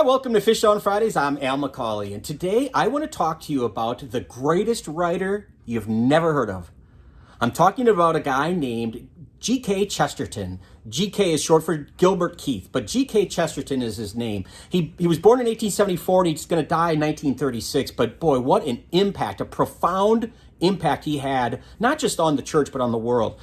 welcome to Fish on Fridays. I'm Al McCauley, and today I want to talk to you about the greatest writer you've never heard of. I'm talking about a guy named G.K. Chesterton. G.K. is short for Gilbert Keith, but G.K. Chesterton is his name. He was born in 1874, and he's going to die in 1936, but boy, what an impact, a profound impact he had, not just on the church, but on the world.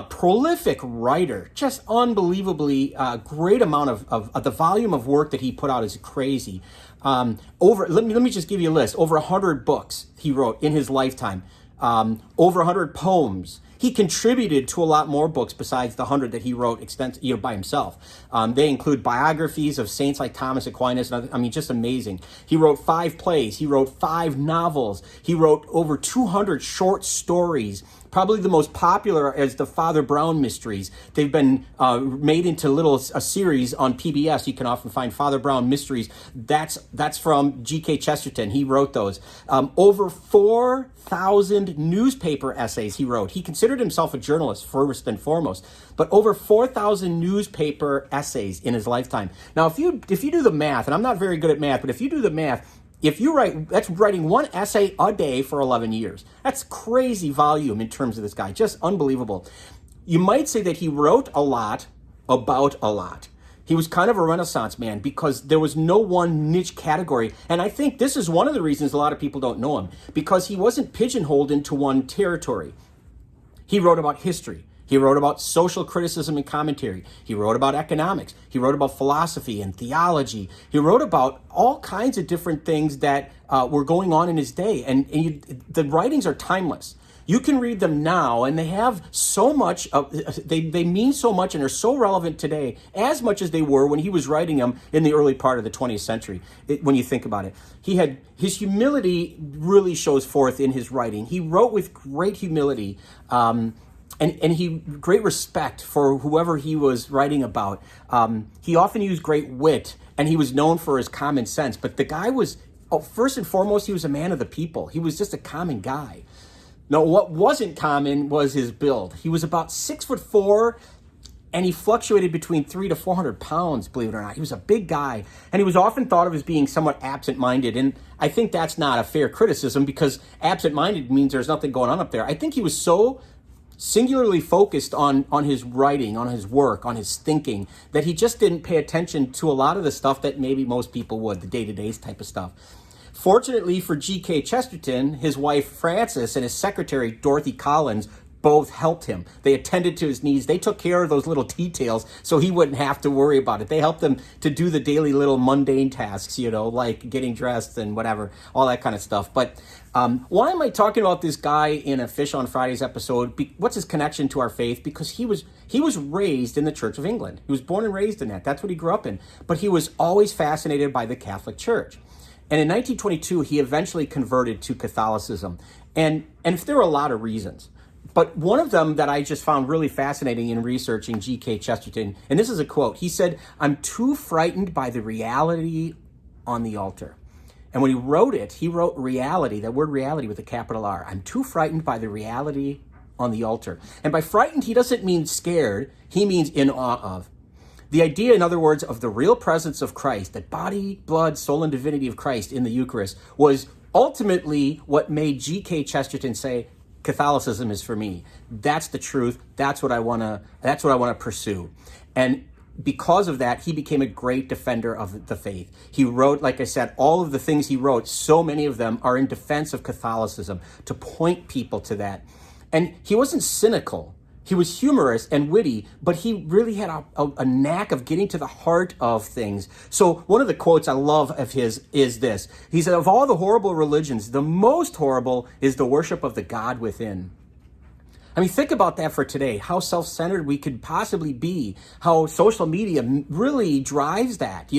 Prolific writer, just unbelievably great amount of the volume of work that he put out is crazy. Let me just give you a list. Over 100 books he wrote in his lifetime. Over 100 poems. He contributed to a lot more books besides the 100 that he wrote by himself. They include biographies of saints like Thomas Aquinas. Just amazing. He wrote 5 plays. He wrote 5 novels. He wrote over 200 short stories. Probably the most popular is the Father Brown Mysteries. They've been made into a series on PBS. You can often find Father Brown Mysteries. That's from G.K. Chesterton. He wrote those. Over 4,000 newspaper essays he wrote. He considered himself a journalist first and foremost, but over 4,000 newspaper essays in his lifetime. Now, if you do the math, and I'm not very good at math, but if you do the math, that's writing one essay a day for 11 years. That's crazy volume in terms of this guy, just unbelievable. You might say that he wrote a lot about a lot. He was kind of a Renaissance man because there was no one niche category. And I think this is one of the reasons a lot of people don't know him, because he wasn't pigeonholed into one territory. He wrote about history. He wrote about social criticism and commentary. He wrote about economics. He wrote about philosophy and theology. He wrote about all kinds of different things that were going on in his day. And the writings are timeless. You can read them now, and they have so much, they mean so much and are so relevant today, as much as they were when he was writing them in the early part of the 20th century, when you think about it. His humility really shows forth in his writing. He wrote with great humility, and great respect for whoever he was writing about. He often used great wit, and he was known for his common sense. But the guy was, first and foremost, he was a man of the people. He was just a common guy. Now, what wasn't common was his build. He was about 6'4", and he fluctuated between 300 to 400 pounds, believe it or not. He was a big guy, and he was often thought of as being somewhat absent-minded. And I think that's not a fair criticism, because absent-minded means there's nothing going on up there. I think he was so singularly focused on his writing, on his work, on his thinking, that he just didn't pay attention to a lot of the stuff that maybe most people would, the day-to-day type of stuff. Fortunately for G.K. Chesterton, his wife Frances and his secretary Dorothy Collins both helped him. They attended to his needs. They took care of those little details so he wouldn't have to worry about it. They helped him to do the daily little mundane tasks, like getting dressed and whatever, all that kind of stuff. But why am I talking about this guy in a Fish on Fridays episode? What's his connection to our faith? Because he was raised in the Church of England. He was born and raised in that. That's what he grew up in. But he was always fascinated by the Catholic Church. And in 1922, he eventually converted to Catholicism. And there were a lot of reasons. But one of them that I just found really fascinating in researching G.K. Chesterton, and this is a quote, he said, "I'm too frightened by the reality on the altar." And when he wrote reality, that word reality with a capital R. I'm too frightened by the reality on the altar. And by frightened, he doesn't mean scared. He means in awe of. The idea, in other words, of the real presence of Christ, that body, blood, soul, and divinity of Christ in the Eucharist, was ultimately what made G.K. Chesterton say, Catholicism is for me. That's the truth. That's what I want to pursue. And because of that, he became a great defender of the faith. He wrote, like I said, all of the things he wrote, so many of them are in defense of Catholicism, to point people to that. And he wasn't cynical. He was humorous and witty, but he really had a knack of getting to the heart of things. So one of the quotes I love of his is this. He said, "Of all the horrible religions, the most horrible is the worship of the God within." I mean, think about that for today, how self-centered we could possibly be, how social media really drives that,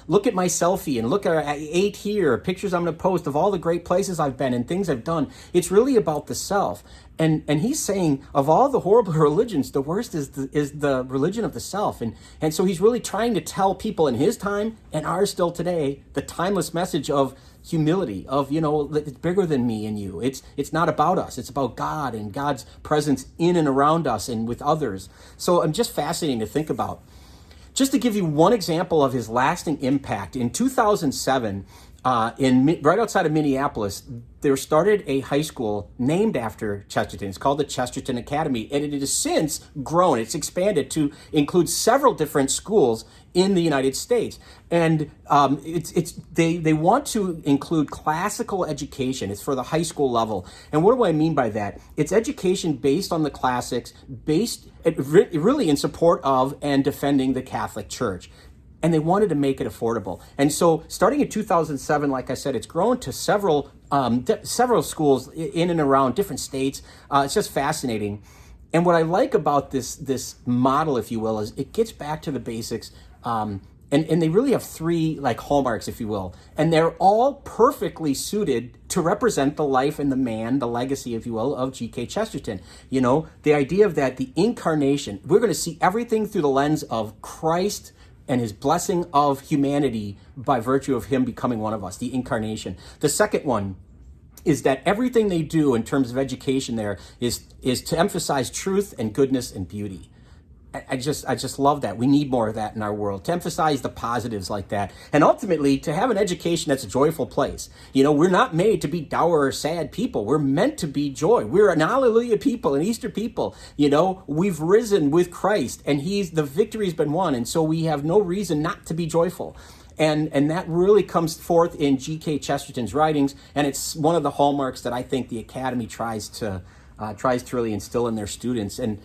Look at my selfie and look at I ate here, pictures I'm going to post of all the great places I've been and things I've done. It's really about the self. And he's saying, of all the horrible religions, the worst is the religion of the self. And so he's really trying to tell people in his time and ours still today, the timeless message of humility, of, it's bigger than me and you. It's not about us. It's about God and God's presence in and around us and with others. So I'm just fascinating to think about. Just to give you one example of his lasting impact, in 2007, right outside of Minneapolis, there started a high school named after Chesterton. It's called the Chesterton Academy, and it has since grown. It's expanded to include several different schools in the United States. And they want to include classical education. It's for the high school level. And what do I mean by that? It's education based on the classics, based really in support of and defending the Catholic Church. And they wanted to make it affordable. And so starting in 2007, like I said, it's grown to several schools in and around different states. It's just fascinating. And what I like about this model, if you will, is it gets back to the basics. And they really have three like hallmarks, if you will. And they're all perfectly suited to represent the life and the man, the legacy, if you will, of G.K. Chesterton. You know, the idea of that, the incarnation, we're going to see everything through the lens of Christ and his blessing of humanity by virtue of him becoming one of us, the incarnation. The second one is that everything they do in terms of education there is to emphasize truth and goodness and beauty. I just love that. We need more of that in our world, to emphasize the positives like that. And ultimately, to have an education that's a joyful place. You know, we're not made to be dour or sad people. We're meant to be joy. We're an hallelujah people, an Easter people. You know, we've risen with Christ, and the victory's been won. And so we have no reason not to be joyful. And that really comes forth in G.K. Chesterton's writings. And it's one of the hallmarks that I think the Academy tries to really instill in their students. And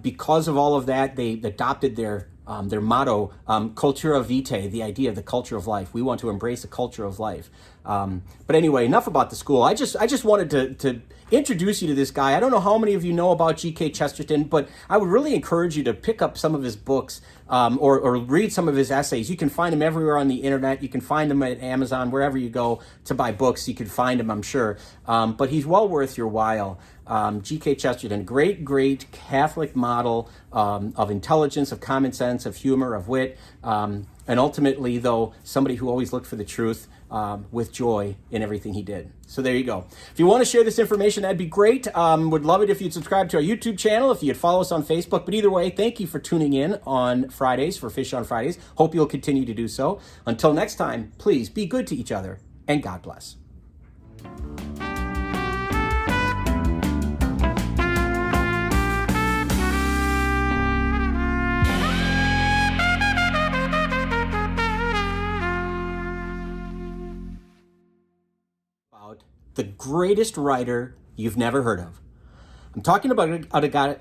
because of all of that, they adopted their motto, cultura vitae, the idea of the culture of life. We want to embrace the culture of life. But anyway, enough about the school. I just wanted to introduce you to this guy. I don't know how many of you know about G.K. Chesterton, but I would really encourage you to pick up some of his books or read some of his essays. You can find them everywhere on the internet. You can find them at Amazon, wherever you go to buy books. You can find them, I'm sure. But he's well worth your while. G.K. Chesterton, great Catholic model of intelligence, of common sense, of humor, of wit, and ultimately, though, somebody who always looked for the truth with joy in everything he did. So there you go. If you want to share this information, that'd be great. Would love it if you'd subscribe to our YouTube channel, if you'd follow us on Facebook. But either way, thank you for tuning in on Fridays for Fish on Fridays. Hope you'll continue to do so. Until next time, please be good to each other, and God bless. The greatest writer you've never heard of. I'm talking about a guy.